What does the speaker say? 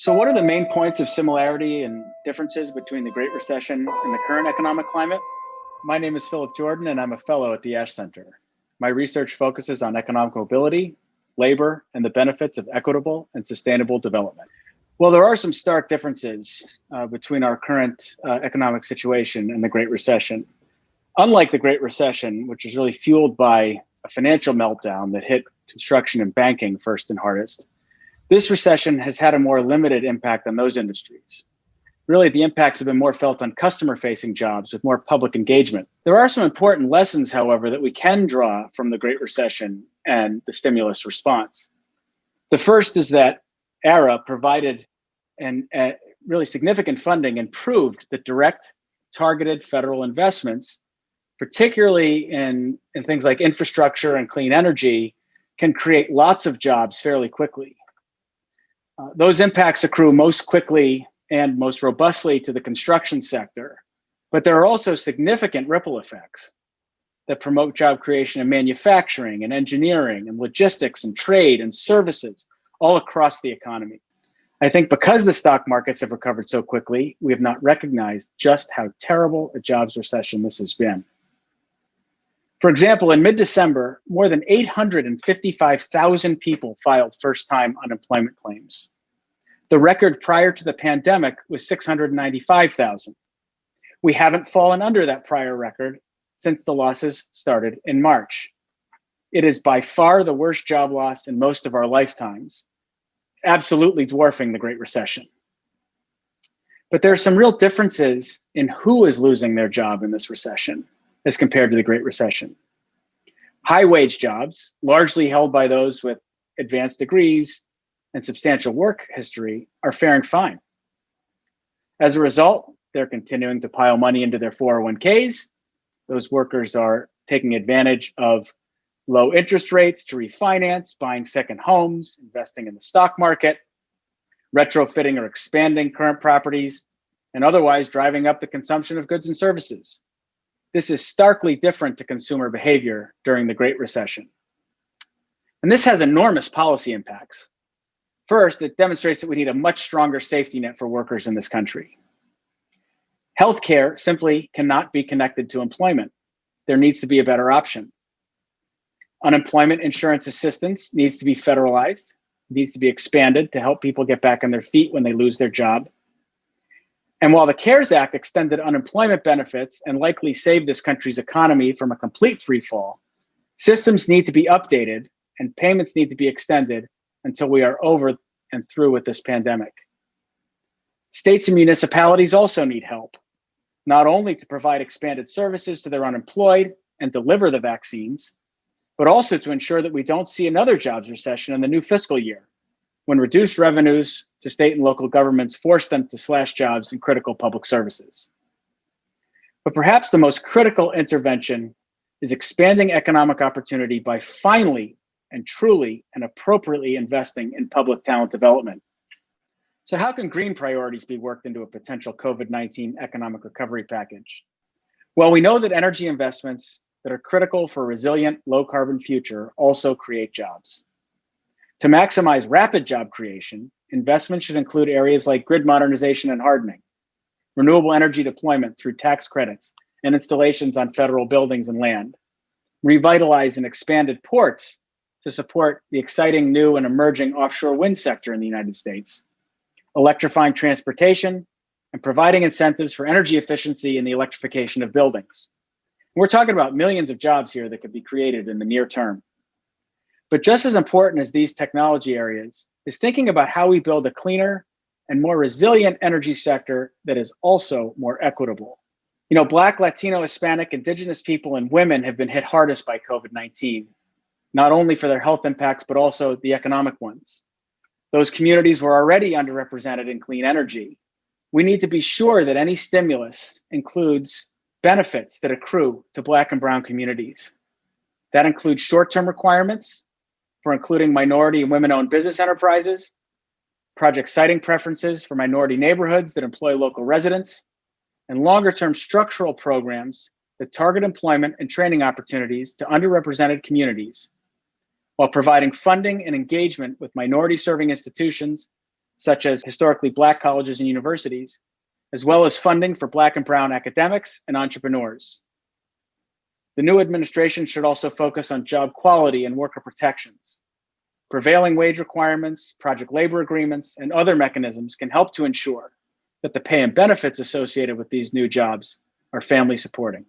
So, what are the main points of similarity and differences between the Great Recession and the current economic climate? My name is Philip Jordan, and I'm a fellow at the Ash Center. My research focuses on economic mobility, labor, and the benefits of equitable and sustainable development. Well, there are some stark differences between our current economic situation and the Great Recession. Unlike the Great Recession, which was really fueled by a financial meltdown that hit construction and banking first and hardest, this recession has had a more limited impact on those industries. Really, the impacts have been more felt on customer-facing jobs with more public engagement. There are some important lessons, however, that we can draw from the Great Recession and the stimulus response. The first is that ERA provided really significant funding and proved that direct, targeted federal investments, particularly in things like infrastructure and clean energy, can create lots of jobs fairly quickly. Those impacts accrue most quickly and most robustly to the construction sector, but there are also significant ripple effects that promote job creation in manufacturing and engineering and logistics and trade and services all across the economy. I think because the stock markets have recovered so quickly, we have not recognized just how terrible a jobs recession this has been. For example, in mid-December, more than 855,000 people filed first-time unemployment claims. The record prior to the pandemic was 695,000. We haven't fallen under that prior record since the losses started in March. It is by far the worst job loss in most of our lifetimes, absolutely dwarfing the Great Recession. But there are some real differences in who is losing their job in this recession as compared to the Great Recession. High-wage jobs, largely held by those with advanced degrees and substantial work history, are faring fine. As a result, they're continuing to pile money into their 401ks. Those workers are taking advantage of low interest rates to refinance, buying second homes, investing in the stock market, retrofitting or expanding current properties, and otherwise driving up the consumption of goods and services. This is starkly different to consumer behavior during the Great Recession. And this has enormous policy impacts. First, it demonstrates that we need a much stronger safety net for workers in this country. Healthcare simply cannot be connected to employment. There needs to be a better option. Unemployment insurance assistance needs to be federalized, needs to be expanded to help people get back on their feet when they lose their job. And while the CARES Act extended unemployment benefits and likely saved this country's economy from a complete free fall, systems need to be updated and payments need to be extended until we are over and through with this pandemic. States and municipalities also need help, not only to provide expanded services to their unemployed and deliver the vaccines, but also to ensure that we don't see another jobs recession in the new fiscal year, when reduced revenues to state and local governments force them to slash jobs in critical public services. But perhaps the most critical intervention is expanding economic opportunity by finally and truly and appropriately investing in public talent development. So how can green priorities be worked into a potential COVID-19 economic recovery package? Well, we know that energy investments that are critical for a resilient, low-carbon future also create jobs. To maximize rapid job creation, investment should include areas like grid modernization and hardening, renewable energy deployment through tax credits and installations on federal buildings and land, revitalize and expanded ports to support the exciting new and emerging offshore wind sector in the United States, electrifying transportation, and providing incentives for energy efficiency and the electrification of buildings. We're talking about millions of jobs here that could be created in the near term. But just as important as these technology areas is thinking about how we build a cleaner and more resilient energy sector that is also more equitable. You know, Black, Latino, Hispanic, Indigenous people, and women have been hit hardest by COVID-19, not only for their health impacts, but also the economic ones. Those communities were already underrepresented in clean energy. We need to be sure that any stimulus includes benefits that accrue to Black and Brown communities. That includes short-term requirements for including minority and women-owned business enterprises, project siting preferences for minority neighborhoods that employ local residents, and longer-term structural programs that target employment and training opportunities to underrepresented communities, while providing funding and engagement with minority-serving institutions such as historically Black colleges and universities, as well as funding for Black and Brown academics and entrepreneurs. The new administration should also focus on job quality and worker protections. Prevailing wage requirements, project labor agreements, and other mechanisms can help to ensure that the pay and benefits associated with these new jobs are family supporting.